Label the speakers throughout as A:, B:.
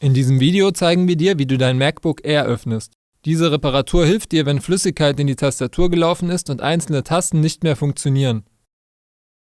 A: In diesem Video zeigen wir dir, wie du dein MacBook Air öffnest. Diese Reparatur hilft dir, wenn Flüssigkeit in die Tastatur gelaufen ist und einzelne Tasten nicht mehr funktionieren.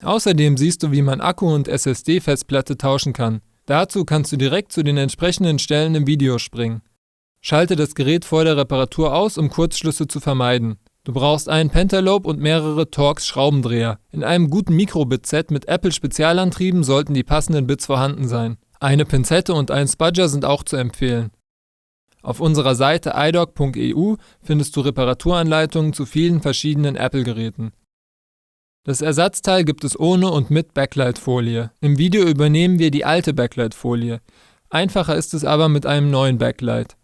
A: Außerdem siehst du, wie man Akku und SSD-Festplatte tauschen kann. Dazu kannst du direkt zu den entsprechenden Stellen im Video springen. Schalte das Gerät vor der Reparatur aus, um Kurzschlüsse zu vermeiden. Du brauchst einen Pentalobe und mehrere Torx Schraubendreher. In einem guten Mikrobit-Set mit Apple-Spezialantrieben sollten die passenden Bits vorhanden sein. Eine Pinzette und ein Spudger sind auch zu empfehlen. Auf unserer Seite iDock.eu findest du Reparaturanleitungen zu vielen verschiedenen Apple-Geräten. Das Ersatzteil gibt es ohne und mit Backlight-Folie. Im Video übernehmen wir die alte Backlight-Folie. Einfacher ist es aber mit einem neuen Backlight.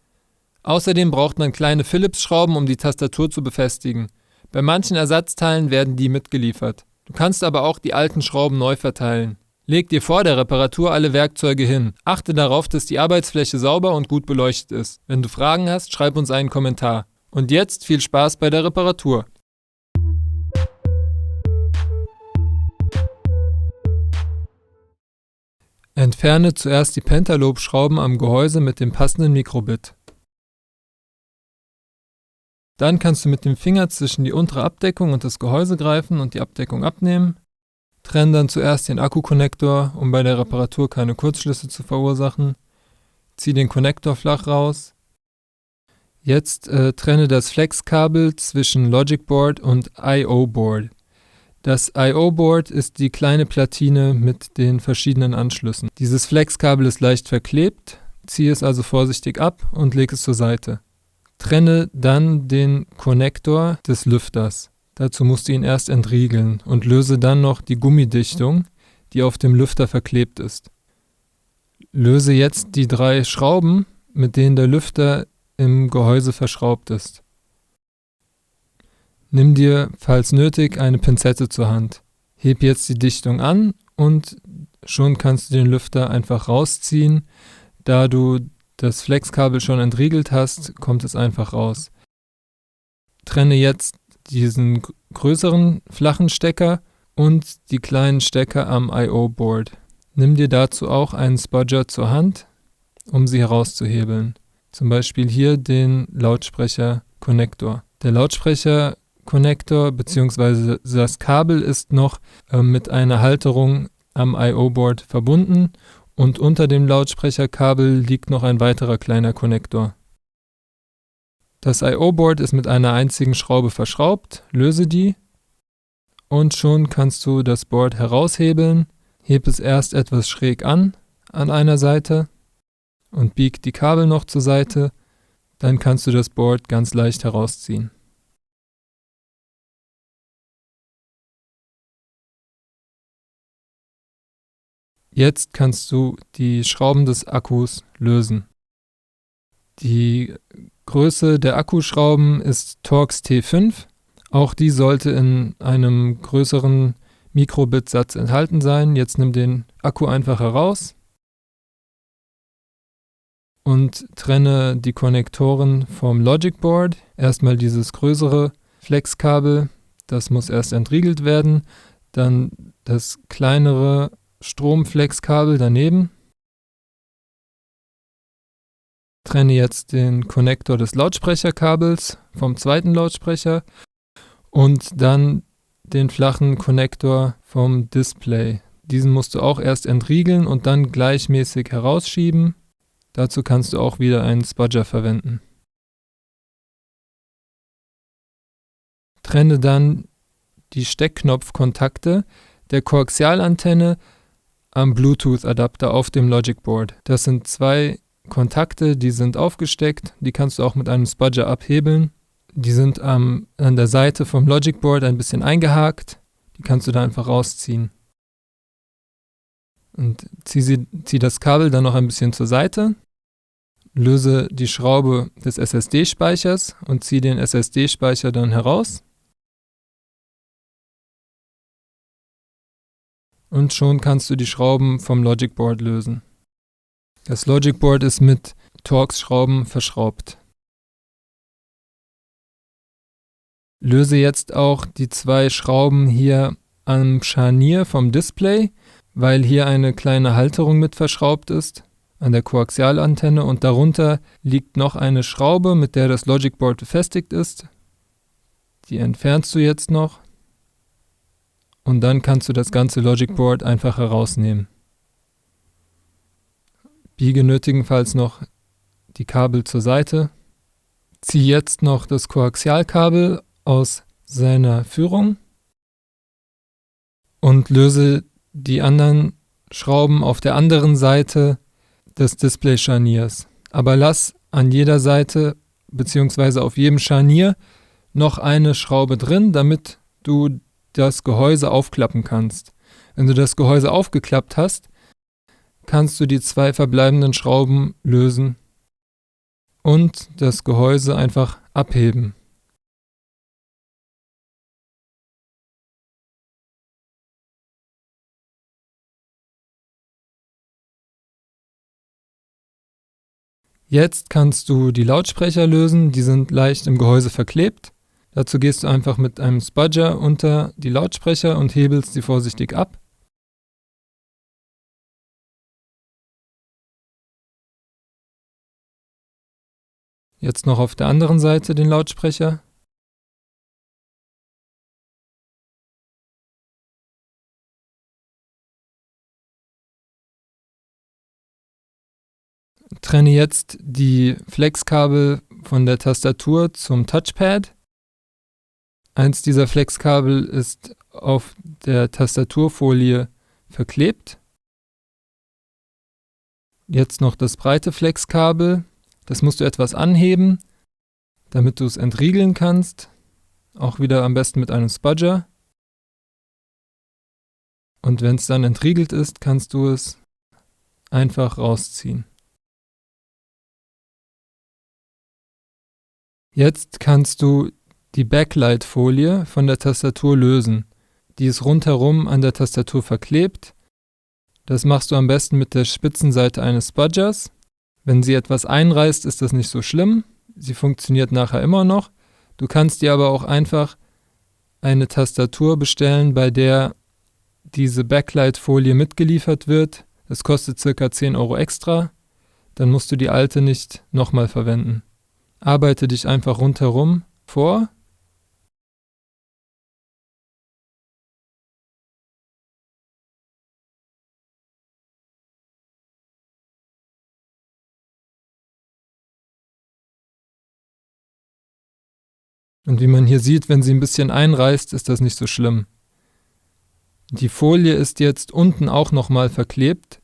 A: Außerdem braucht man kleine Phillips-Schrauben, um die Tastatur zu befestigen. Bei manchen Ersatzteilen werden die mitgeliefert. Du kannst aber auch die alten Schrauben neu verteilen. Leg dir vor der Reparatur alle Werkzeuge hin. Achte darauf, dass die Arbeitsfläche sauber und gut beleuchtet ist. Wenn du Fragen hast, schreib uns einen Kommentar. Und jetzt viel Spaß bei der Reparatur. Entferne zuerst die Pentalobe-Schrauben am Gehäuse mit dem passenden Mikrobit. Dann kannst du mit dem Finger zwischen die untere Abdeckung und das Gehäuse greifen und die Abdeckung abnehmen. Trenne dann zuerst den Akkukonnektor, um bei der Reparatur keine Kurzschlüsse zu verursachen. Zieh den Konnektor flach raus. Jetzt trenne das Flexkabel zwischen Logic Board und I/O Board. Das I/O Board ist die kleine Platine mit den verschiedenen Anschlüssen. Dieses Flexkabel ist leicht verklebt, ziehe es also vorsichtig ab und leg es zur Seite. Trenne dann den Konnektor des Lüfters. Dazu musst du ihn erst entriegeln und löse dann noch die Gummidichtung, die auf dem Lüfter verklebt ist. Löse jetzt die 3 Schrauben, mit denen der Lüfter im Gehäuse verschraubt ist. Nimm dir, falls nötig, eine Pinzette zur Hand. Heb jetzt die Dichtung an und schon kannst du den Lüfter einfach rausziehen. Da du das Flexkabel schon entriegelt hast, kommt es einfach raus. Trenne jetzt diesen größeren flachen Stecker und die kleinen Stecker am I/O Board. Nimm dir dazu auch einen Spudger zur Hand, um sie herauszuhebeln. Zum Beispiel hier den Lautsprecher-Konnektor. Der Lautsprecher-Konnektor bzw. das Kabel ist noch mit einer Halterung am I/O Board verbunden und unter dem Lautsprecherkabel liegt noch ein weiterer kleiner Konnektor. Das I/O Board ist mit einer einzigen Schraube verschraubt, löse die und schon kannst du das Board heraushebeln. Heb es erst etwas schräg an einer Seite und bieg die Kabel noch zur Seite, dann kannst du das Board ganz leicht herausziehen. Jetzt kannst du die Schrauben des Akkus lösen. Die Größe der Akkuschrauben ist Torx T5. Auch die sollte in einem größeren Mikrobit-Satz enthalten sein. Jetzt nimm den Akku einfach heraus und trenne die Konnektoren vom Logic Board. Erstmal dieses größere Flexkabel, das muss erst entriegelt werden. Dann das kleinere Stromflexkabel daneben. Trenne jetzt den Konnektor des Lautsprecherkabels vom zweiten Lautsprecher und dann den flachen Konnektor vom Display. Diesen musst du auch erst entriegeln und dann gleichmäßig herausschieben. Dazu kannst du auch wieder einen Spudger verwenden. Trenne dann die Steckknopfkontakte der Koaxialantenne am Bluetooth-Adapter auf dem Logic Board. Das sind 2 Kontakte, die sind aufgesteckt, die kannst du auch mit einem Spudger abhebeln. Die sind an der Seite vom Logic Board ein bisschen eingehakt, die kannst du da einfach rausziehen. Und zieh das Kabel dann noch ein bisschen zur Seite, löse die Schraube des SSD-Speichers und zieh den SSD-Speicher dann heraus. Und schon kannst du die Schrauben vom Logic Board lösen. Das Logic Board ist mit Torx-Schrauben verschraubt. Löse jetzt auch die 2 Schrauben hier am Scharnier vom Display, weil hier eine kleine Halterung mit verschraubt ist. an der Koaxialantenne und darunter liegt noch eine Schraube, mit der das Logic Board befestigt ist. Die entfernst du jetzt noch und dann kannst du das ganze Logic Board einfach herausnehmen. Biege nötigenfalls noch die Kabel zur Seite. Zieh jetzt noch das Koaxialkabel aus seiner Führung und löse die anderen Schrauben auf der anderen Seite des Display-Scharniers. Aber lass an jeder Seite bzw. auf jedem Scharnier noch eine Schraube drin, damit du das Gehäuse aufklappen kannst. Wenn du das Gehäuse aufgeklappt hast, kannst du die 2 verbleibenden Schrauben lösen und das Gehäuse einfach abheben. Jetzt kannst du die Lautsprecher lösen, die sind leicht im Gehäuse verklebt. Dazu gehst du einfach mit einem Spudger unter die Lautsprecher und hebelst sie vorsichtig ab. Jetzt noch auf der anderen Seite den Lautsprecher. Trenne jetzt die Flexkabel von der Tastatur zum Touchpad. Eins dieser Flexkabel ist auf der Tastaturfolie verklebt. Jetzt noch das breite Flexkabel. Das musst du etwas anheben, damit du es entriegeln kannst. Auch wieder am besten mit einem Spudger. Und wenn es dann entriegelt ist, kannst du es einfach rausziehen. Jetzt kannst du die Backlight-Folie von der Tastatur lösen. Die ist rundherum an der Tastatur verklebt. Das machst du am besten mit der Spitzenseite eines Spudgers. Wenn sie etwas einreißt, ist das nicht so schlimm. Sie funktioniert nachher immer noch. Du kannst dir aber auch einfach eine Tastatur bestellen, bei der diese Backlight-Folie mitgeliefert wird. Das kostet ca. 10 € extra. Dann musst du die alte nicht nochmal verwenden. Arbeite dich einfach rundherum vor. Und wie man hier sieht, wenn sie ein bisschen einreißt, ist das nicht so schlimm. Die Folie ist jetzt unten auch nochmal verklebt.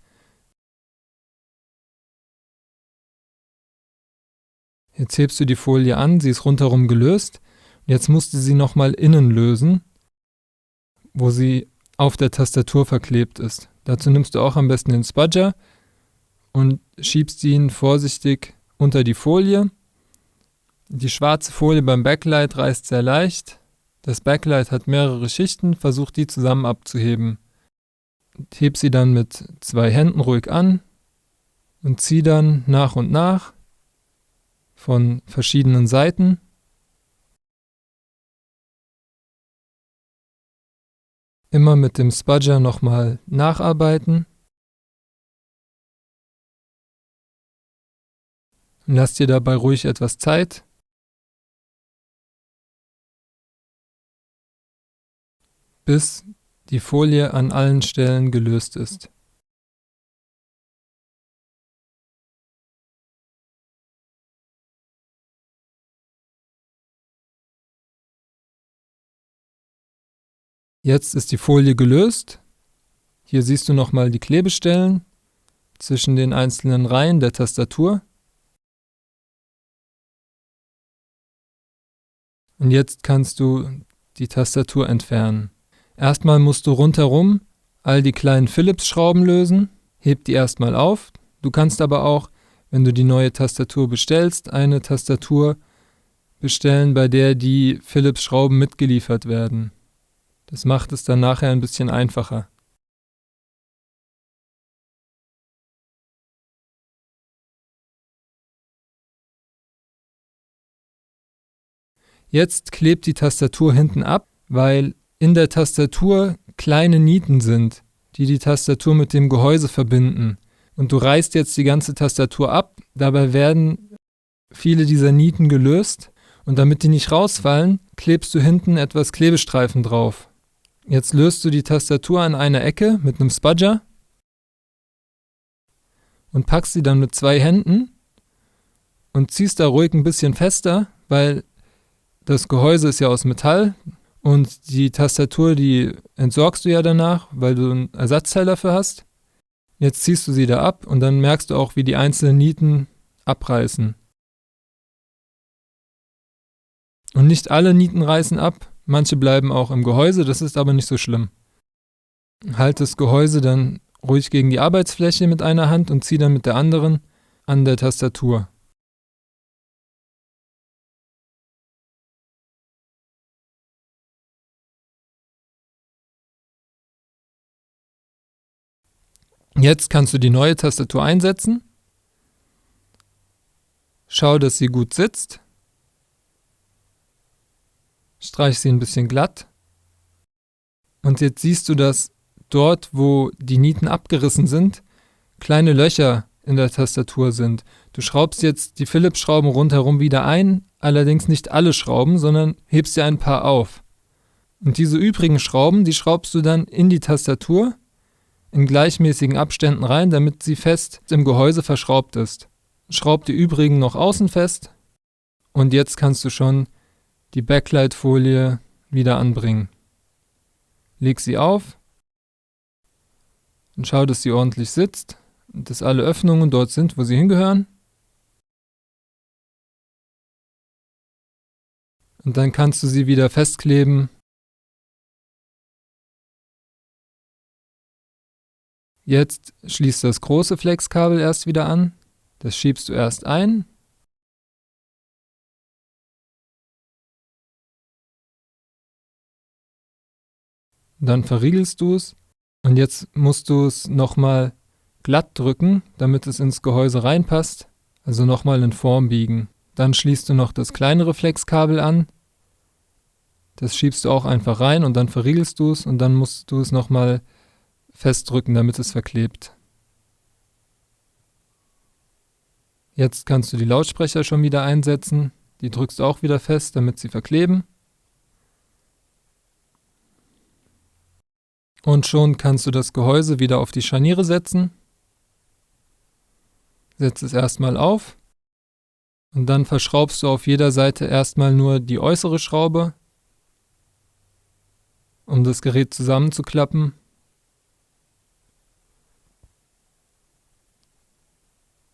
A: Jetzt hebst du die Folie an, sie ist rundherum gelöst. Jetzt musst du sie nochmal innen lösen, wo sie auf der Tastatur verklebt ist. Dazu nimmst du auch am besten den Spudger und schiebst ihn vorsichtig unter die Folie. Die schwarze Folie beim Backlight reißt sehr leicht. Das Backlight hat mehrere Schichten, versuch die zusammen abzuheben. Heb sie dann mit 2 Händen ruhig an und zieh dann nach und nach von verschiedenen Seiten. Immer mit dem Spudger nochmal nacharbeiten. Und lass dir dabei ruhig etwas Zeit. Bis die Folie an allen Stellen gelöst ist. Jetzt ist die Folie gelöst. Hier siehst du nochmal die Klebestellen zwischen den einzelnen Reihen der Tastatur. Und jetzt kannst du die Tastatur entfernen. Erstmal musst du rundherum all die kleinen Phillips-Schrauben lösen. Heb die erstmal auf. Du kannst aber auch, wenn du die neue Tastatur bestellst, eine Tastatur bestellen, bei der die Phillips-Schrauben mitgeliefert werden. Das macht es dann nachher ein bisschen einfacher. Jetzt klebt die Tastatur hinten ab, weil in der Tastatur kleine Nieten sind, die die Tastatur mit dem Gehäuse verbinden. und du reißt jetzt die ganze Tastatur ab. Dabei werden viele dieser Nieten gelöst und damit die nicht rausfallen, klebst du hinten etwas Klebestreifen drauf. Jetzt löst du die Tastatur an einer Ecke mit einem Spudger und packst sie dann mit 2 Händen und ziehst da ruhig ein bisschen fester, weil das Gehäuse ist ja aus Metall und die Tastatur, die entsorgst du ja danach, weil du ein Ersatzteil dafür hast. Jetzt ziehst du sie da ab und dann merkst du auch, wie die einzelnen Nieten abreißen. Und nicht alle Nieten reißen ab, manche bleiben auch im Gehäuse, das ist aber nicht so schlimm. Halt das Gehäuse dann ruhig gegen die Arbeitsfläche mit einer Hand und zieh dann mit der anderen an der Tastatur. Jetzt kannst du die neue Tastatur einsetzen. Schau, dass sie gut sitzt. Streich sie ein bisschen glatt. Und jetzt siehst du, dass dort, wo die Nieten abgerissen sind, kleine Löcher in der Tastatur sind. Du schraubst jetzt die Phillips-Schrauben rundherum wieder ein, allerdings nicht alle Schrauben, sondern hebst dir ein paar auf. Und diese übrigen Schrauben, die schraubst du dann in die Tastatur in gleichmäßigen Abständen rein, damit sie fest im Gehäuse verschraubt ist. Schraub die übrigen noch außen fest und jetzt kannst du schon die Backlight-Folie wieder anbringen. Leg sie auf und schau, dass sie ordentlich sitzt und dass alle Öffnungen dort sind, wo sie hingehören. Und dann kannst du sie wieder festkleben. Jetzt schließt das große Flexkabel erst wieder an. Das schiebst du erst ein. Dann verriegelst du es. Und jetzt musst du es nochmal glatt drücken, damit es ins Gehäuse reinpasst. Also nochmal in Form biegen. Dann schließt du noch das kleinere Flexkabel an. Das schiebst du auch einfach rein und dann verriegelst du es und dann musst du es nochmal festdrücken, damit es verklebt. Jetzt kannst du die Lautsprecher schon wieder einsetzen. Die drückst du auch wieder fest, damit sie verkleben. Und schon kannst du das Gehäuse wieder auf die Scharniere setzen. Setz es erstmal auf. Und dann verschraubst du auf jeder Seite erstmal nur die äußere Schraube, um das Gerät zusammenzuklappen.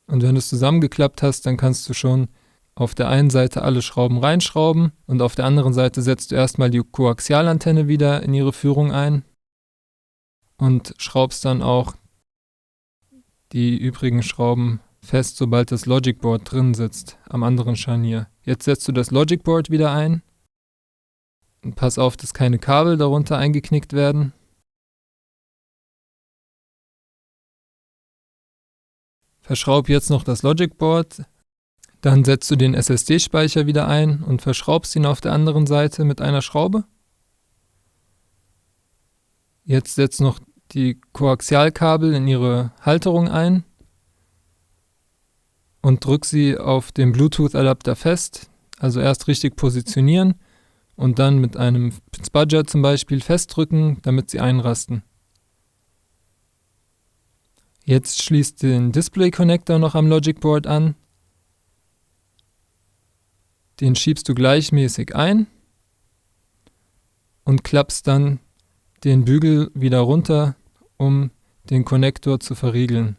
A: Und wenn du es zusammengeklappt hast, dann kannst du schon auf der einen Seite alle Schrauben reinschrauben und auf der anderen Seite setzt du erstmal die Koaxialantenne wieder in ihre Führung ein und schraubst dann auch die übrigen Schrauben fest, sobald das Logic Board drin sitzt, am anderen Scharnier. Jetzt setzt du das Logic Board wieder ein und pass auf, dass keine Kabel darunter eingeknickt werden. Verschraub jetzt noch das Logic Board, dann setzt du den SSD-Speicher wieder ein und verschraubst ihn auf der anderen Seite mit einer Schraube. Jetzt setzt noch die Koaxialkabel in ihre Halterung ein und drück sie auf dem Bluetooth-Adapter fest, also erst richtig positionieren und dann mit einem Spudger zum Beispiel festdrücken, damit sie einrasten. Jetzt schließt den Display-Connector noch am Logic Board an. Den schiebst du gleichmäßig ein und klappst dann den Bügel wieder runter, um den Konnektor zu verriegeln.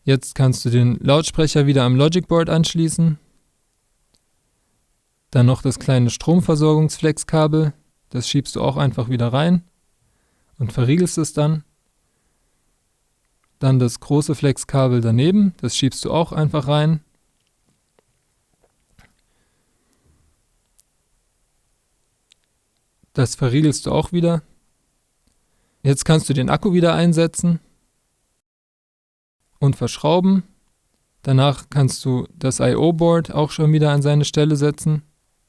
A: Jetzt kannst du den Lautsprecher wieder am Logic Board anschließen. Dann noch das kleine Stromversorgungsflexkabel, das schiebst du auch einfach wieder rein und verriegelst es dann. Dann das große Flexkabel daneben, das schiebst du auch einfach rein. Das verriegelst du auch wieder. Jetzt kannst du den Akku wieder einsetzen und verschrauben. Danach kannst du das I/O-Board auch schon wieder an seine Stelle setzen.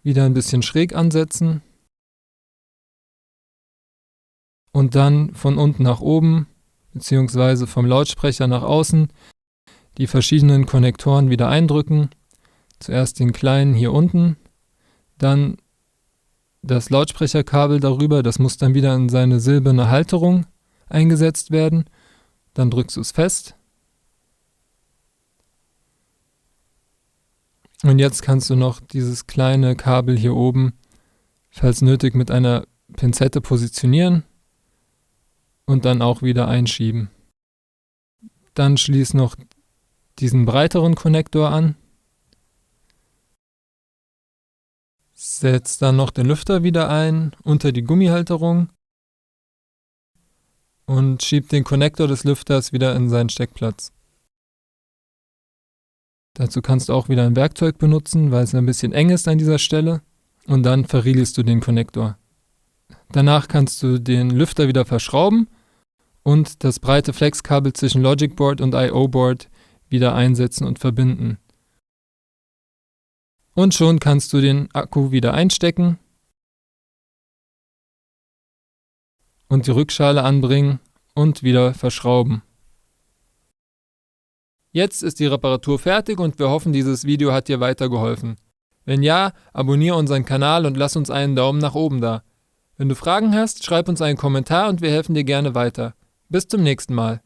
A: Wieder ein bisschen schräg ansetzen. Und dann von unten nach oben bzw. vom Lautsprecher nach außen die verschiedenen Konnektoren wieder eindrücken. Zuerst den kleinen hier unten, dann das Lautsprecherkabel darüber, das muss dann wieder in seine silberne Halterung eingesetzt werden. Dann drückst du es fest. Und jetzt kannst du noch dieses kleine Kabel hier oben, falls nötig, mit einer Pinzette positionieren und dann auch wieder einschieben. Dann schließ noch diesen breiteren Konnektor an. Setz dann noch den Lüfter wieder ein unter die Gummihalterung und schieb den Konnektor des Lüfters wieder in seinen Steckplatz. Dazu kannst du auch wieder ein Werkzeug benutzen, weil es ein bisschen eng ist an dieser Stelle, und dann verriegelst du den Konnektor. Danach kannst du den Lüfter wieder verschrauben und das breite Flexkabel zwischen Logic Board und I/O Board wieder einsetzen und verbinden. Und schon kannst du den Akku wieder einstecken und die Rückschale anbringen und wieder verschrauben. Jetzt ist die Reparatur fertig und wir hoffen, dieses Video hat dir weitergeholfen. Wenn ja, abonniere unseren Kanal und lass uns einen Daumen nach oben da. Wenn du Fragen hast, schreib uns einen Kommentar und wir helfen dir gerne weiter. Bis zum nächsten Mal.